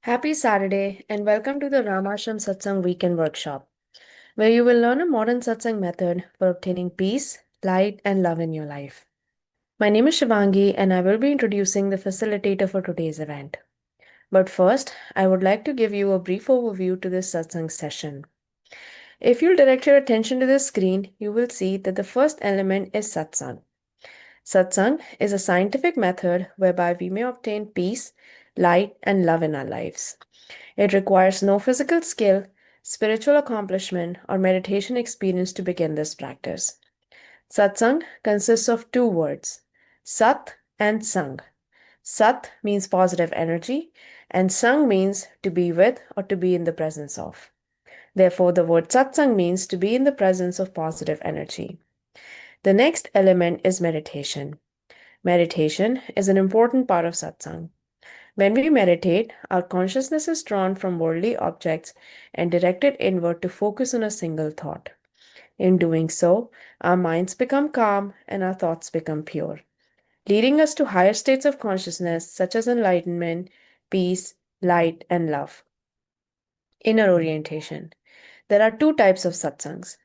Happy Saturday and welcome to the Ramashram Satsang Weekend Workshop, where you will learn a modern Satsang method for obtaining peace, light, and love in your life. My name is Shivangi and I will be introducing the facilitator for today's event. But first, I would like to give you a brief overview to this Satsang session. If you'll direct your attention to the screen, you will see that the first element is Satsang. Satsang is a scientific method whereby we may obtain peace, light, and love in our lives. It requires no physical skill, spiritual accomplishment, or meditation experience to begin this practice. Satsang consists of two words, Sat and Sang. Sat means positive energy, and Sang means to be with or to be in the presence of. Therefore, the word Satsang means to be in the presence of positive energy. The next element is meditation. Meditation is an important part of Satsang. When we meditate, our consciousness is drawn from worldly objects and directed inward to focus on a single thought. In doing so, our minds become calm and our thoughts become pure, leading us to higher states of consciousness such as enlightenment, peace, light, and love. Inner orientation. There are two types of satsangs,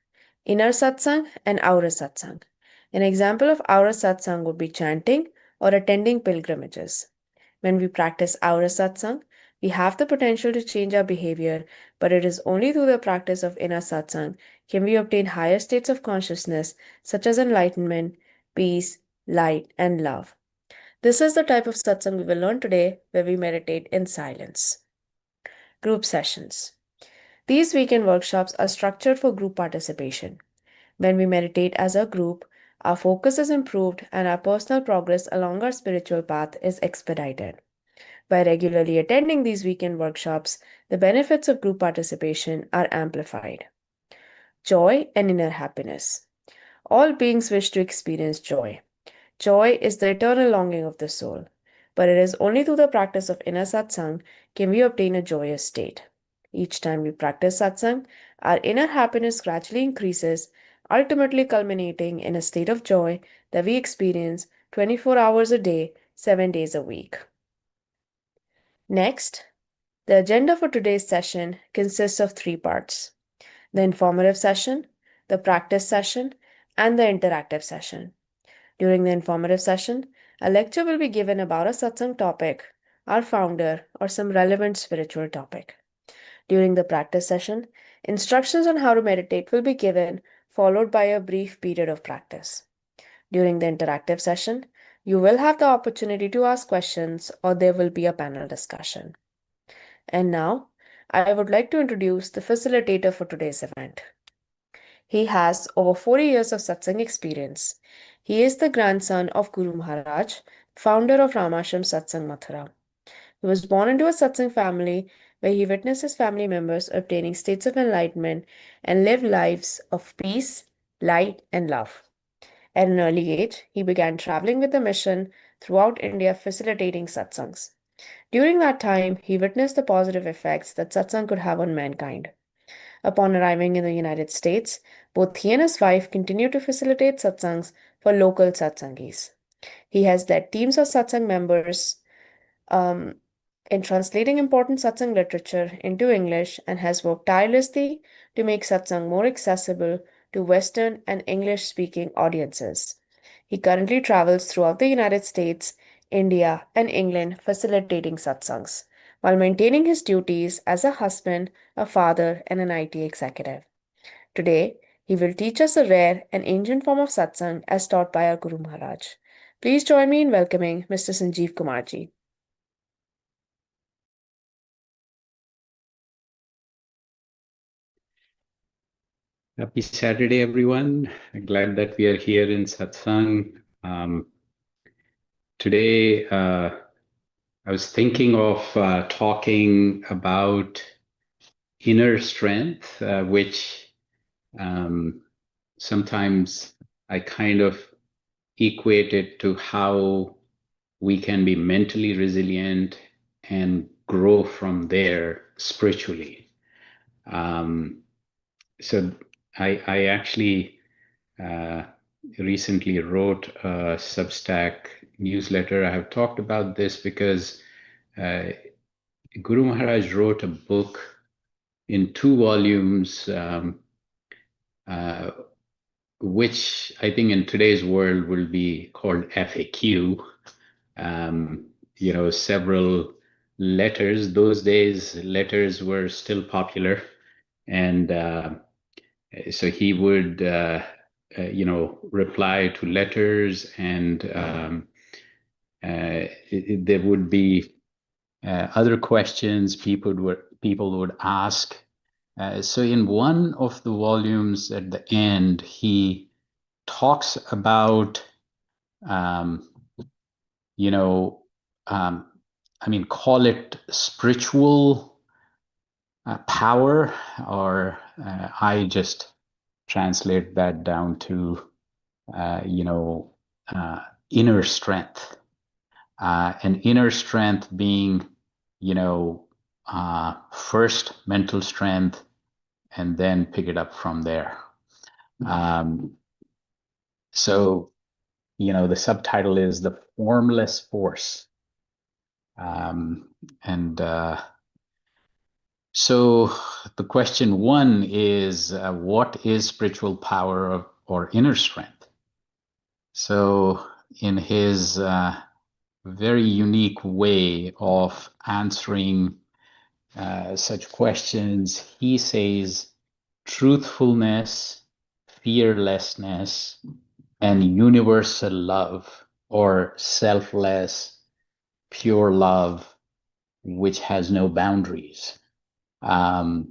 inner satsang and outer satsang. An example of outer satsang would be chanting or attending pilgrimages. When we practice outer satsang, we have the potential to change our behavior, but it is only through the practice of inner satsang can we obtain higher states of consciousness such as enlightenment, peace, light, and love. This is the type of satsang we will learn today where we meditate in silence. Group sessions. These weekend workshops are structured for group participation. When we meditate as a group, our focus is improved and our personal progress along our spiritual path is expedited. By regularly attending these weekend workshops, the benefits of group participation are amplified. Joy and inner happiness. All beings wish to experience joy. Joy is the eternal longing of the soul, but it is only through the practice of inner satsang can we obtain a joyous state. Each time we practice satsang, our inner happiness gradually increases, ultimately culminating in a state of joy that we experience 24 hours a day, 7 days a week. Next, the agenda for today's session consists of three parts: the informative session, the practice session, and the interactive session. During the informative session, a lecture will be given about a satsang topic, our founder, or some relevant spiritual topic. During the practice session, instructions on how to meditate will be given, followed by a brief period of practice. During the interactive session, you will have the opportunity to ask questions or there will be a panel discussion. And now, I would like to introduce the facilitator for today's event. He has over 40 years of satsang experience. He is the grandson of Guru Maharaj, founder of Ramashram Satsang Mathura. He was born into a satsang family where he witnessed his family members obtaining states of enlightenment and lived lives of peace, light, and love. At an early age, he began traveling with a mission throughout India facilitating satsangs. During that time, he witnessed the positive effects that satsang could have on mankind. Upon arriving in the United States, both he and his wife continued to facilitate satsangs for local satsangis. He has led teams of satsang members in translating important satsang literature into English and has worked tirelessly to make satsang more accessible to Western and English speaking audiences. He currently travels throughout the United States, India, and England facilitating satsangs, while maintaining his duties as a husband, a father, and an IT executive. Today, he will teach us a rare and ancient form of satsang as taught by our Guru Maharaj. Please join me in welcoming Mr. Sanjiv Kumar Ji. Happy Saturday, everyone. I'm glad that we are here in Satsang. Today, I was thinking of talking about inner strength, which sometimes I kind of equate it to how we can be mentally resilient and grow from there spiritually. So I actually recently wrote a Substack newsletter. I have talked about this because Guru Maharaj wrote a book in 2 volumes, uh, which I think in today's world will be called FAQ. Several letters. Those days, letters were still popular, and so he would, reply to letters, and there would be other questions people would ask. So in one of the volumes at the end, he talks about, um, you know, um, call it spiritual power, or I just translate that down to, uh, you know, inner strength. And inner strength being, first mental strength, and then pick it up from there. Um, so, the subtitle is The Formless Force. And so the question one is, what is spiritual power or inner strength? So in his very unique way of answering such questions, he says truthfulness, fearlessness, and universal love, or selfless, pure love, which has no boundaries. And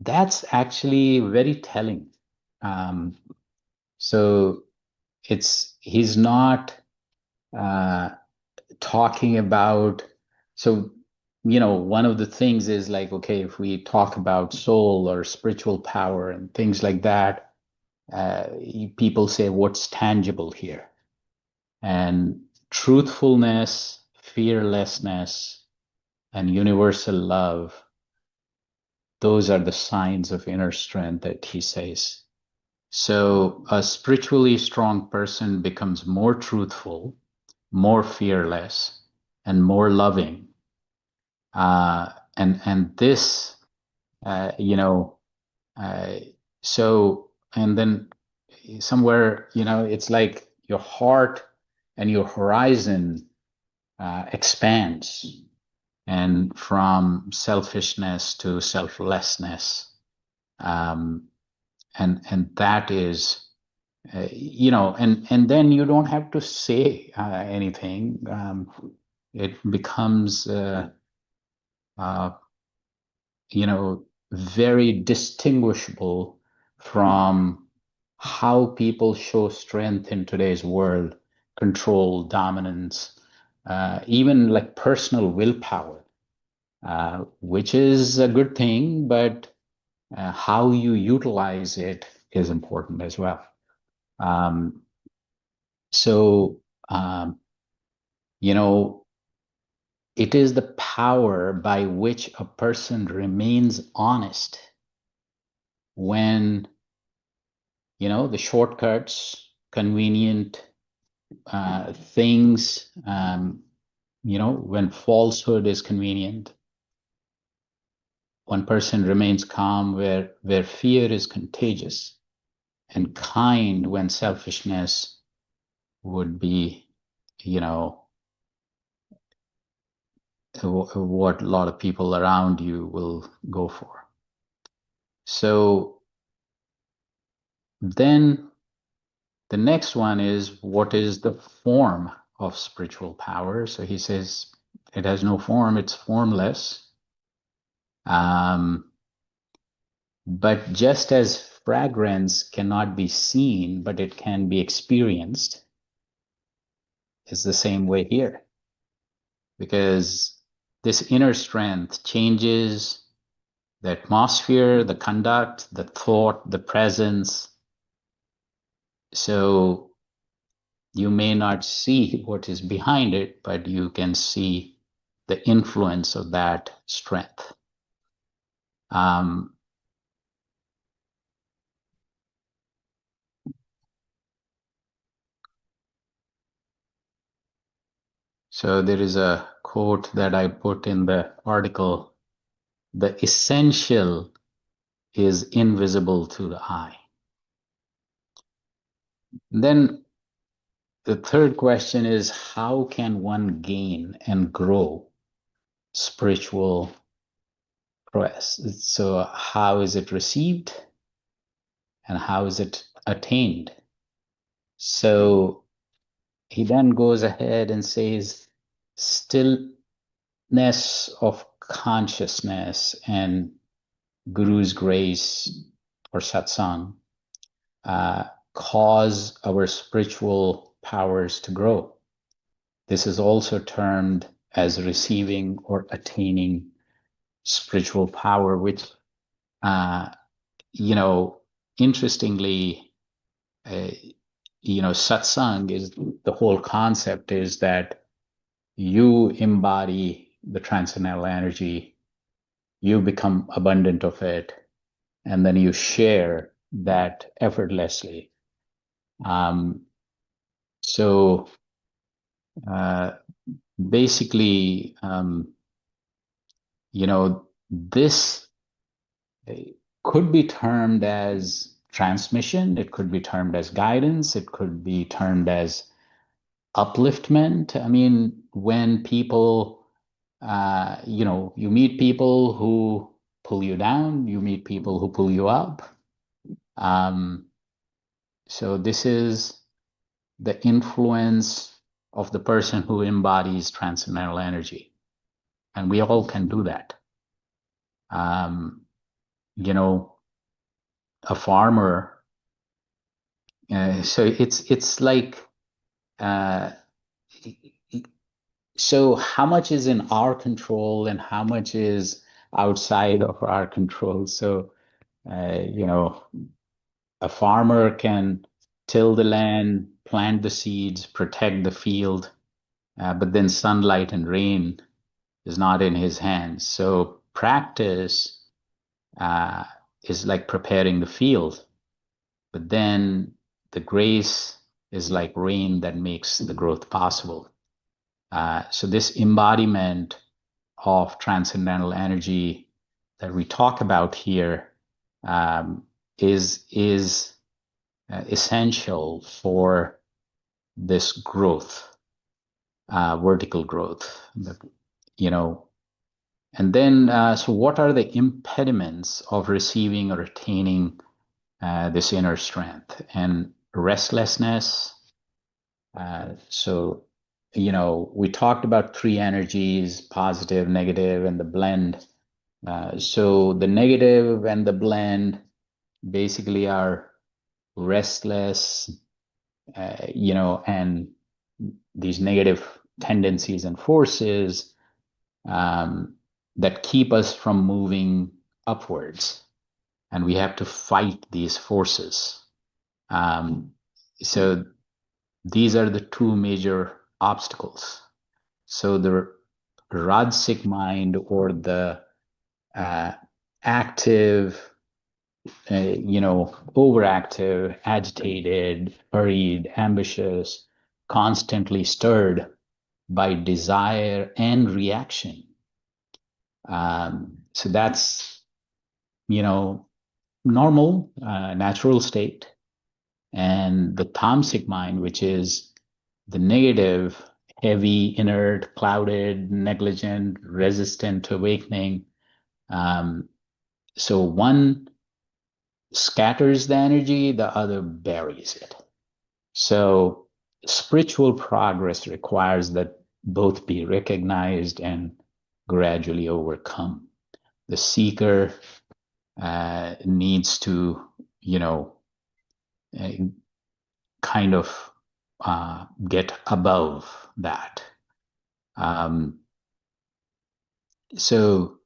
that's actually very telling. So he's not talking about, so one of the things is like, okay, if we talk about soul or spiritual power and things like that, people say, what's tangible here? And truthfulness, fearlessness, and universal love, those are the signs of inner strength that he says. So a spiritually strong person becomes more truthful, more fearless, and more loving. And this, so, and then somewhere, it's like your heart and your horizon expands, and from selfishness to selflessness. And that is, and then you don't have to say anything. It becomes, very distinguishable from how people show strength in today's world, control, dominance, even like personal willpower, which is a good thing, but how you utilize it is important as well. Um, so, um, it is the power by which a person remains honest when, the shortcuts, convenient things, when falsehood is convenient. One person remains calm where fear is contagious, and kind when selfishness would be, what a lot of people around you will go for. So then the next one is, what is the form of spiritual power? So he says it has no form, it's formless. But just as fragrance cannot be seen, but it can be experienced, is the same way here. Because this inner strength changes the atmosphere, the conduct, the thought, the presence. So you may not see what is behind it, but you can see the influence of that strength. So there is a quote that I put in the article: the essential is invisible to the eye. Then the third question is, how can one gain and grow spiritual prowess? So how is it received and how is it attained? So he then goes ahead and says, stillness of consciousness and Guru's grace or satsang uh, cause our spiritual powers to grow. This is also termed as receiving or attaining spiritual power, which, uh, interestingly, uh, satsang is the whole concept is that you embody the transcendental energy, you become abundant of it, and then you share that effortlessly. Um, so uh, basically, this could be termed as transmission, it could be termed as guidance, it could be termed as upliftment. I mean, when people, you meet people who pull you down, you meet people who pull you up. So this is the influence of the person who embodies transcendental energy. And we all can do that. Um, a farmer, so it's like, uh, so how much is in our control and how much is outside of our control? So, a farmer can till the land, plant the seeds, protect the field, but then sunlight and rain is not in his hands. So practice uh, is like preparing the field, but then the grace is like rain that makes the growth possible. So this embodiment of transcendental energy that we talk about here is essential for this growth, vertical growth. You know, and then so what are the impediments of receiving or attaining this inner strength? And restlessness. So we talked about three energies: positive, negative, and the blend. So the negative and the blend basically are restless, and these negative tendencies and forces that keep us from moving upwards. And we have to fight these forces. So these are the two major obstacles. So the Rajasic mind, or the active, overactive, agitated, hurried, ambitious, constantly stirred by desire and reaction. So that's, normal, natural state. And the tamasic mind, which is the negative, heavy, inert, clouded, negligent, resistant to awakening. So one scatters the energy, the other buries it. So spiritual progress requires that both be recognized and gradually overcome. The seeker needs to, uh, kind of get above that. Um, so,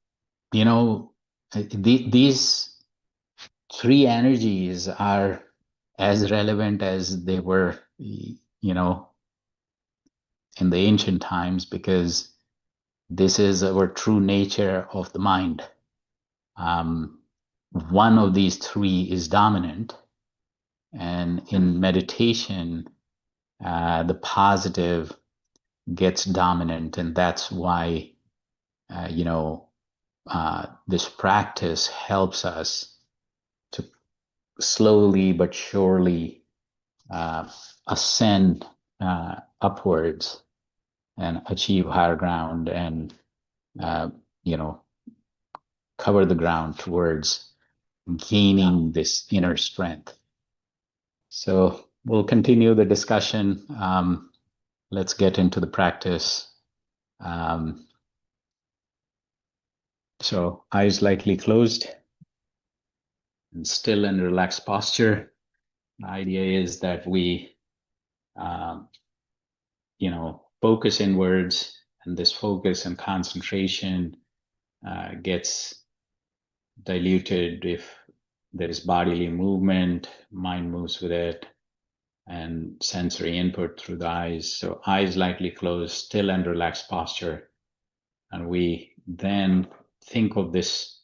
these three energies are as relevant as they were, in the ancient times, because this is our true nature of the mind. One of these three is dominant, and in meditation, the positive gets dominant. And that's why, this practice helps us to slowly but surely ascend upwards and achieve higher ground, and uh, you know cover the ground towards gaining this inner strength. So we'll continue the discussion. Let's get into the practice. Um, so eyes lightly closed and still and relaxed posture. The idea is that we um, focus inwards, and this focus and concentration gets diluted if there is bodily movement, mind moves with it, and sensory input through the eyes. So eyes lightly closed, still and relaxed posture. And we then think of this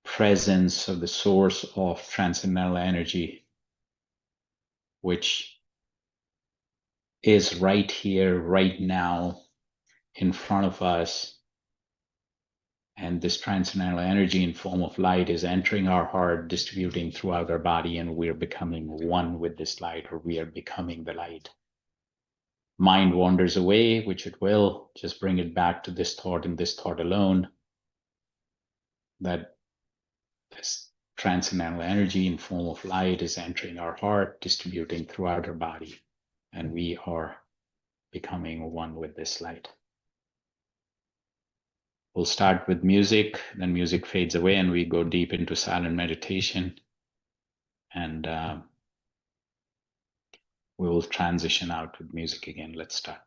presence of the source of transcendental energy, which is right here, right now, in front of us. And this transcendental energy in form of light is entering our heart, distributing throughout our body, and we're becoming one with this light, or we are becoming the light. Mind wanders away, which it will, just bring it back to this thought and this thought alone, that this transcendental energy in form of light is entering our heart, distributing throughout our body, and we are becoming one with this light. We'll start with music, then music fades away and we go deep into silent meditation, and we will transition out with music again. Let's start.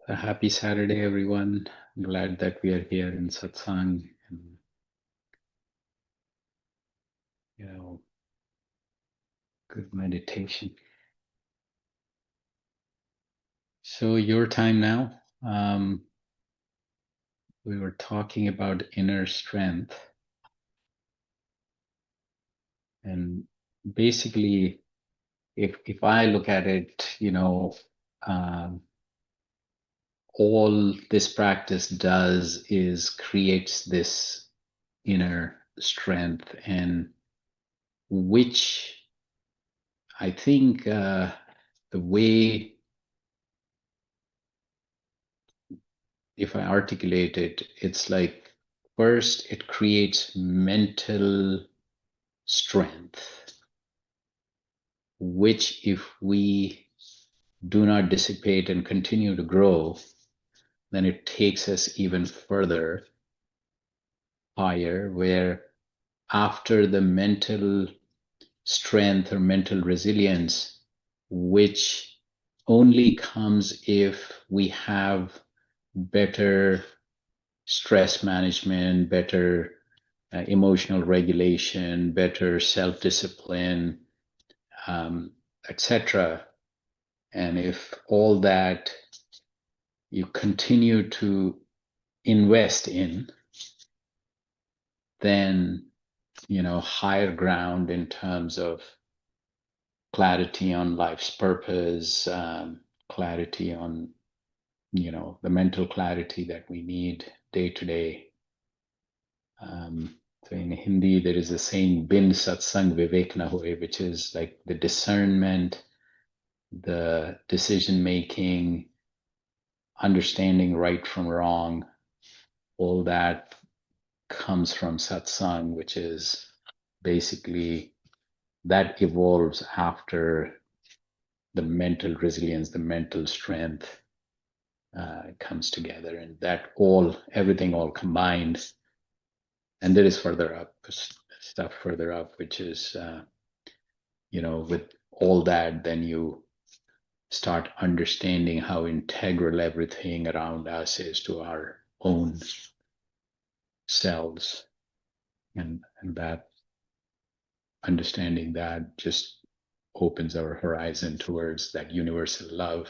A happy Saturday, everyone. I'm glad that we are here in Satsang and, good meditation. So, your time now. We were talking about inner strength. And basically, if I look at it, all this practice does is creates this inner strength, and which I think the way, if I articulate it, it's like first it creates mental strength, which if we do not dissipate and continue to grow, then it takes us even further higher, where after the mental strength or mental resilience, which only comes if we have better stress management, better emotional regulation, better self-discipline, etc. And if all that you continue to invest in, then higher ground in terms of clarity on life's purpose, clarity on the mental clarity that we need day to day. So in Hindi, there is a saying, "Bin satsang vivek na hoye," which is like the discernment, the decision making, understanding right from wrong, all that comes from satsang, which is basically that evolves after the mental resilience, the mental strength comes together, and that everything all combined. And there is further up stuff further up, which is with all that, then you start understanding how integral everything around us is to our own selves, and that understanding that just opens our horizon towards that universal love.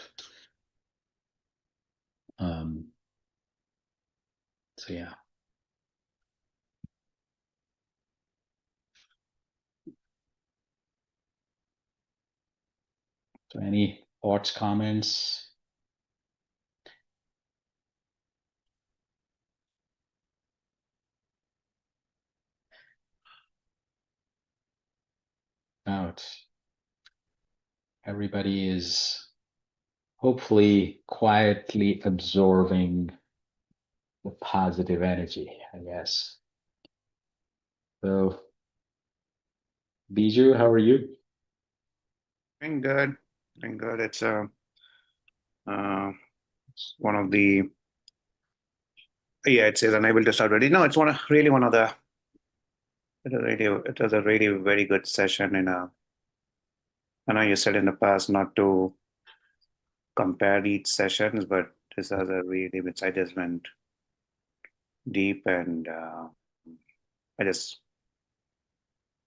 So yeah. So any thoughts, comments? Out. Everybody is hopefully quietly absorbing the positive energy, I guess. So, Biju, how are you? Doing good. Doing good. It's one of the it says unable to start ready. No, it's one of the it was a really very good session I know you said in the past not to compare each sessions, but this has a really which I just went deep and I just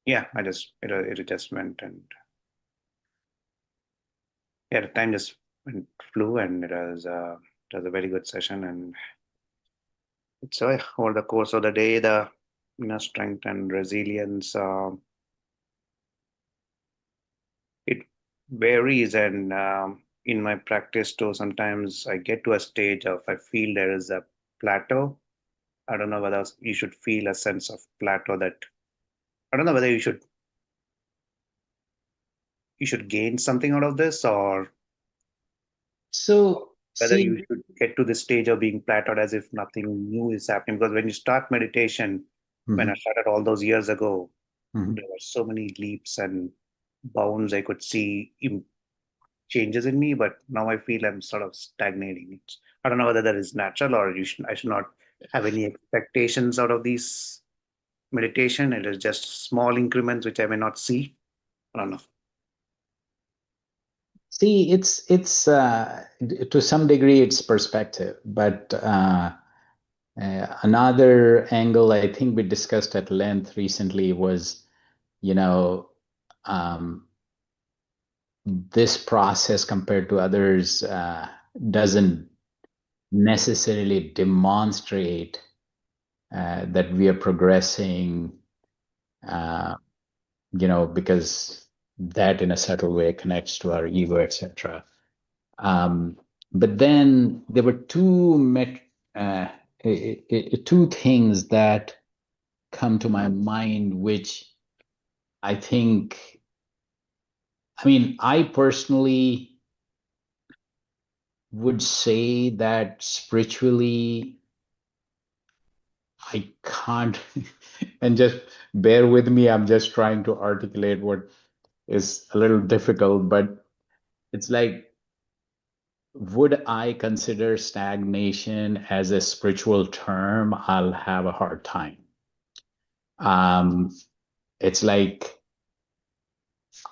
it just went and the time just flew and it was a very good session and it's over the course of the day the inner strength and resilience it varies and in my practice too sometimes I get to a stage of I feel there is a plateau. I don't know whether you should feel a sense of plateau that I don't know whether you should gain something out of this or So, whether you see, should get to the stage of being plateaued as if nothing new is happening. Because when you start meditation, when I started all those years ago, there were so many leaps and bounds I could see changes in me, but now I feel I'm sort of stagnating. I don't know whether that is natural or I should not have any expectations out of these meditation. It is just small increments which I may not see. I don't know. See, it's to some degree it's perspective, but another angle I think we discussed at length recently was, you know, this process compared to others doesn't necessarily demonstrate that we are progressing, because that in a subtle way connects to our ego, etc. But then there were two things that come to my mind, which I think, I personally would say that spiritually, I can't, and just bear with me, I'm just trying to articulate what is a little difficult, but it's like, would I consider stagnation as a spiritual term? I'll have a hard time. It's like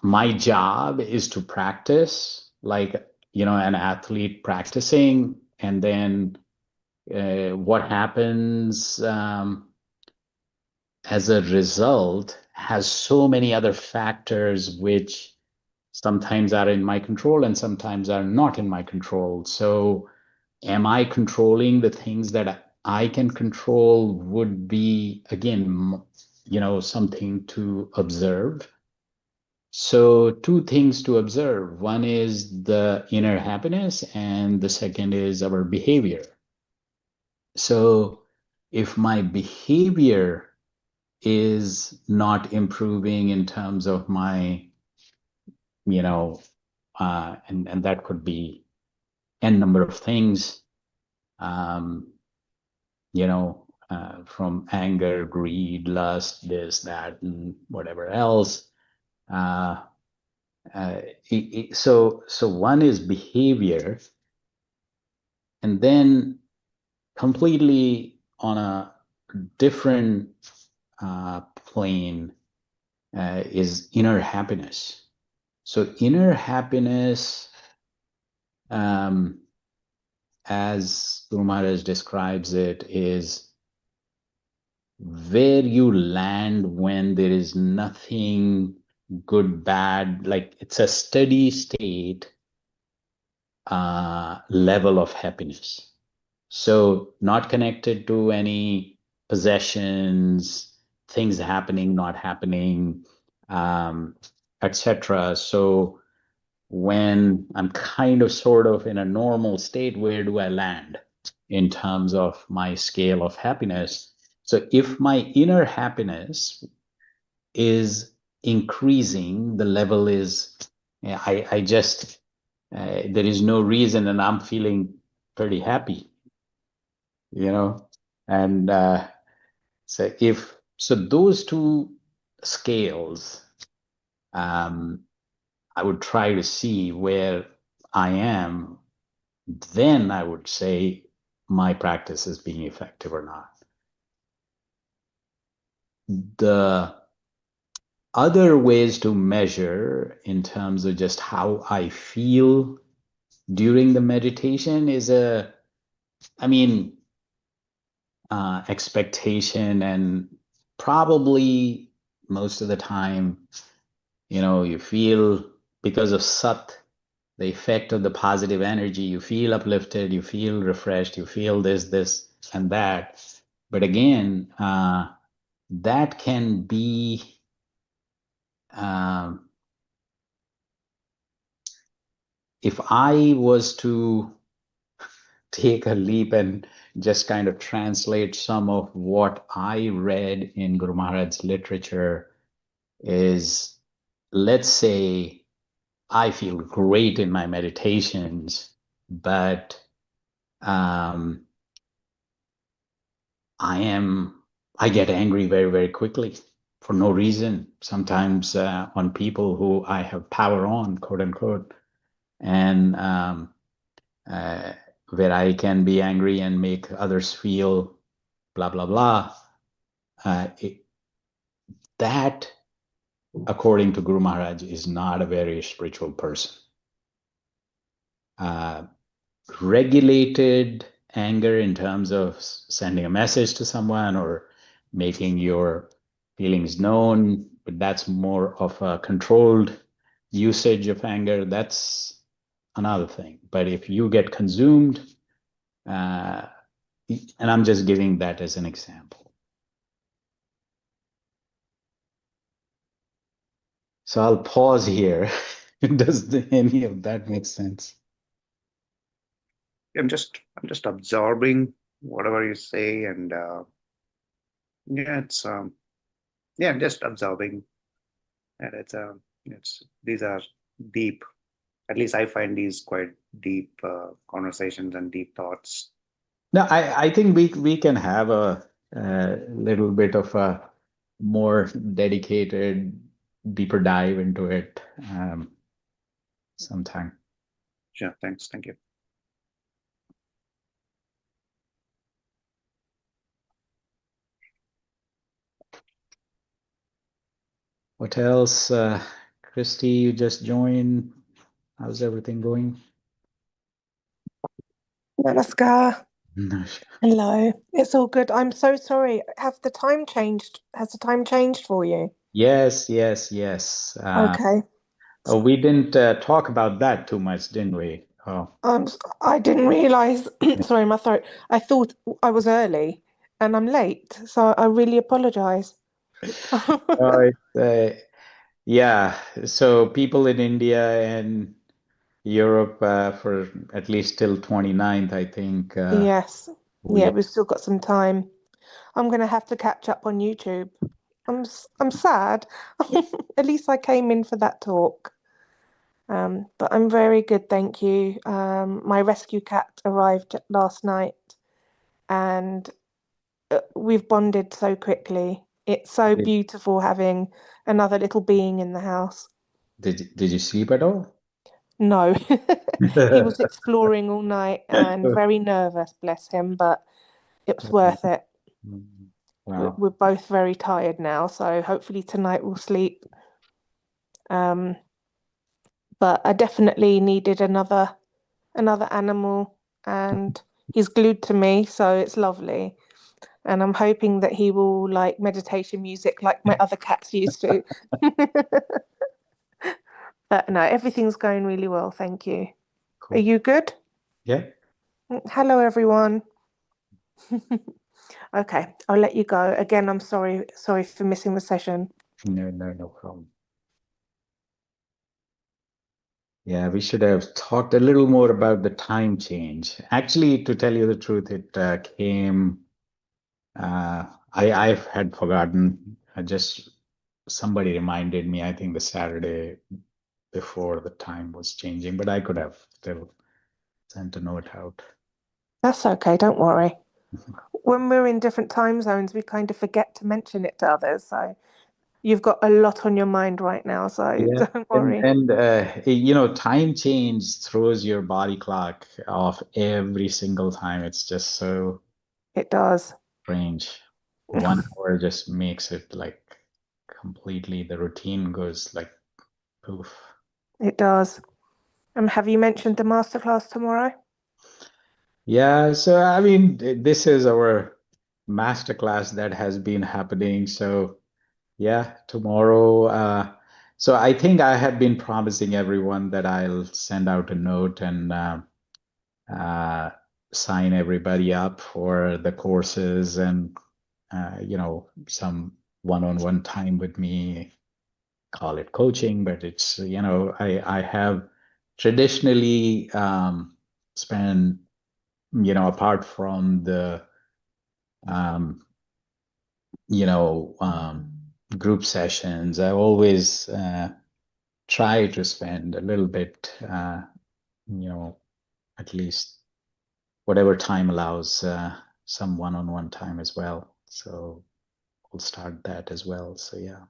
my job is to practice like, an athlete practicing, and then what happens as a result has so many other factors which sometimes are in my control and sometimes are not in my control. So am I controlling the things that I can control would be, again, something to observe. So two things to observe. One is the inner happiness, and the second is our behavior. So if my behavior is not improving in terms of my, and that could be n number of things, from anger, greed, lust, this, that, and whatever else. So one is behavior, and then completely on a different plane is inner happiness. So inner happiness, as Guru Maharaj describes it, is where you land when there is nothing good, bad, like it's a steady state level of happiness. So not connected to any possessions, things happening, not happening, etc. So when I'm kind of sort of in a normal state, where do I land in terms of my scale of happiness? So if my inner happiness is increasing, the level is, I just, there is no reason, and I'm feeling pretty happy, and so those two scales, I would try to see where I am, then I would say my practice is being effective or not. The other ways to measure in terms of just how I feel during the meditation is expectation, and probably most of the time, you feel, because of Sat, the effect of the positive energy, you feel uplifted, you feel refreshed, you feel this, and that. But again, that can be, if I was to take a leap and just kind of translate some of what I read in Guru Maharaj's literature, is, let's say I feel great in my meditations, but I get angry very, very quickly for no reason, sometimes on people who I have power on, quote unquote, and where I can be angry and make others feel blah, blah, blah. That, according to Guru Maharaj, is not a very spiritual person. regulated anger in terms of sending a message to someone or making your feelings known, but that's more of a controlled usage of anger. That's another thing. But if you get consumed, and I'm just giving that as an example. So I'll pause here. Does any of that make sense? I'm just absorbing whatever you say, and yeah, I'm just absorbing, and it's these are deep. At least I find these quite deep conversations and deep thoughts. No, I think we can have a little bit of a more dedicated, deeper dive into it sometime. Sure, thanks, thank you. What else? Christy, you just joined. How's everything going? Namaskar. No. Hello. It's all good. I'm so sorry. Have the time changed? Has the time changed for you? Yes, yes, yes. Okay. We didn't talk about that too much, didn't we? Oh, I didn't realize. Sorry, my throat. I thought I was early and I'm late, so I really apologize. yeah. So people in India and Europe for at least till 29th, I think. Yes. Yeah, We we've still got some time. I'm gonna have to catch up on YouTube. I'm sad. At least I came in for that talk. But I'm very good, thank you. My rescue cat arrived last night and we've bonded so quickly. It's so did, beautiful having another little being in the house. did you sleep at all? No, he was exploring all night and very nervous, bless him, but it was worth it. Wow. We're both very tired now, so hopefully tonight we'll sleep. But I definitely needed another animal, and he's glued to me, so it's lovely. And I'm hoping that he will like meditation music like my other cats used to. But no, everything's going really well, thank you. Are Cool. you good? Yeah. Hello, everyone. Okay, I'll let you go. Again, I'm sorry for missing the session. No problem. Yeah, we should have talked a little more about the time change. Actually, to tell you the truth, it came. I had forgotten. Somebody reminded me. I think the Saturday before the time was changing, but I could have still sent a note out. That's okay, don't worry. When we're in different time zones, we kind of forget to mention it to others. So you've got a lot on your mind right now, so Yeah, don't worry. and time change throws your body clock off every single time. It's just so It does. strange. 1 hour just makes it like completely, the routine goes like poof. It does. Have you mentioned the masterclass tomorrow? Yeah, so I mean, this is our masterclass that has been happening. So yeah, tomorrow. So I think I have been promising everyone that I'll send out a note and uh, sign everybody up for the courses and some one-on-one time with me. Call it coaching, but it's I have traditionally spent apart from the um, group sessions, I always try to spend a little bit, at least whatever time allows, some one-on-one time as well. So we'll start that as well. So yeah.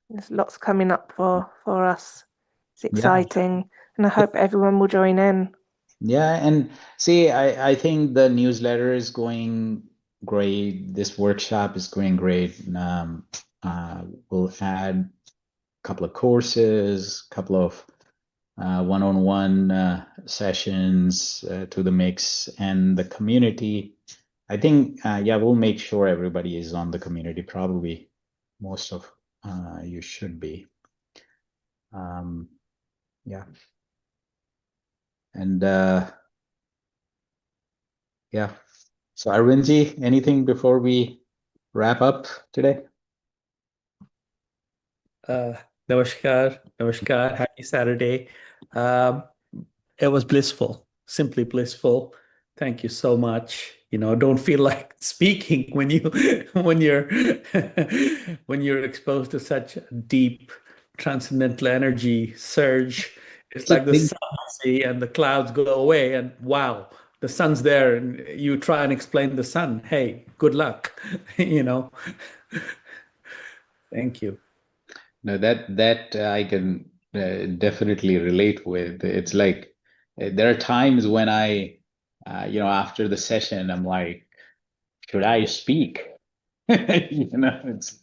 There's lots coming up for us. It's Yeah. exciting, and I hope everyone will join in. Yeah, and see, I think the newsletter is going great. This workshop is going great. We'll add a couple of courses, couple of one-on-one sessions to the mix, and the community. I think, yeah, we'll make sure everybody is on the community. Probably most of you should be. Yeah. And yeah. So Arvindji, anything before we wrap up today? Namaskar, happy Saturday. It was blissful, simply blissful. Thank you so much. Don't feel like speaking when you're when you're exposed to such deep transcendental energy surge. It's like the sun, see, and the clouds go away, and wow, the sun's there, and you try and explain the sun. Hey, good luck. Thank you. No, that I can definitely relate with. It's like there are times when I, after the session, I'm like, should I speak? It's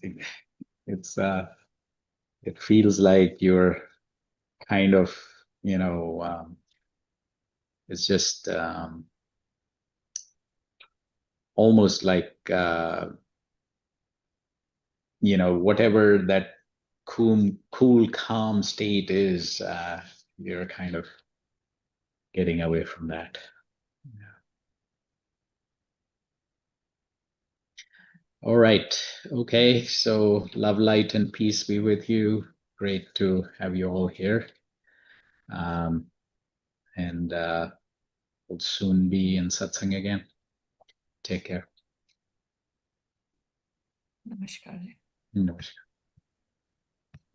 it feels like you're kind of, it's just almost like whatever that cool, calm state is, you're kind of getting away from that. Yeah. All right. Okay. So love, light, and peace be with you. Great to have you all here. And we'll soon be in satsang again. Take care. Namaskar. Namaskar.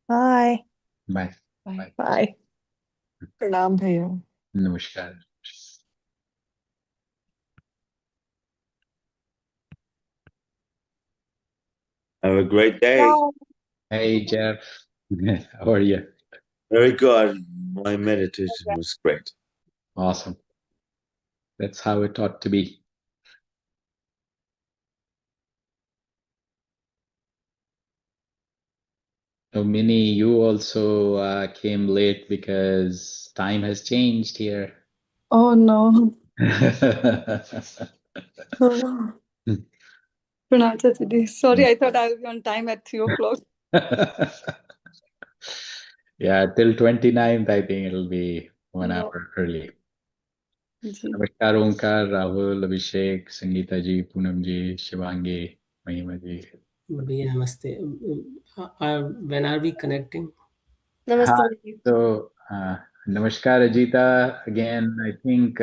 Bye. Bye. Bye. Bye. Pranam bhaiya. Namaskar. Have a great day. Bye. Hey, Jeff. How are you? Very good. My meditation was great. Awesome. That's how it ought to be. So, Minnie, you also came late because time has changed here. Oh no. Oh. Pranam Chaturday. Sorry, I thought I would be on time at 3 o'clock. Yeah, till 29th, I think it'll be 1 No. hour early. Ji. Namaskar, Omkar, Rahul, Abhishek, Sangeeta ji, Poonam ji, Shivangi, Mahima ji. Bhaiya, namaste. When are we connecting? Namaste. So, Namaskar, Ajita. Again, I think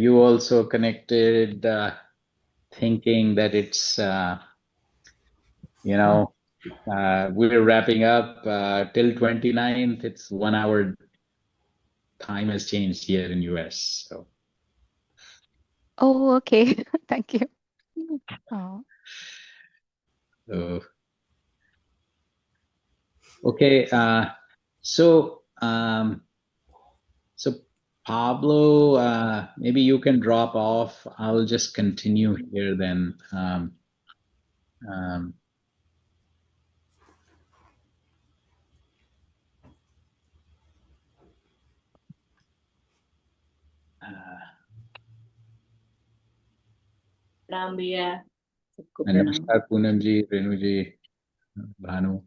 you also connected thinking that it's, we're wrapping up till 29th. It's 1 hour. Time has changed here in US. So. Oh, okay. Thank you. Oh. Okay. So Pablo, maybe you can drop off. I'll just continue here then. प्रणाम भैया सबको प्रणाम Namaskar, Poonam ji, Renu ji, Bhanu.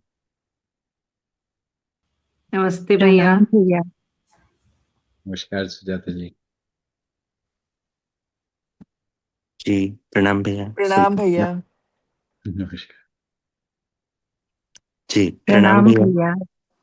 नमस्ते भैया Namaskar, Sujata ji. जी प्रणाम भैया Pranam bhaiya. Namaskar. जी प्रणाम भैया भैया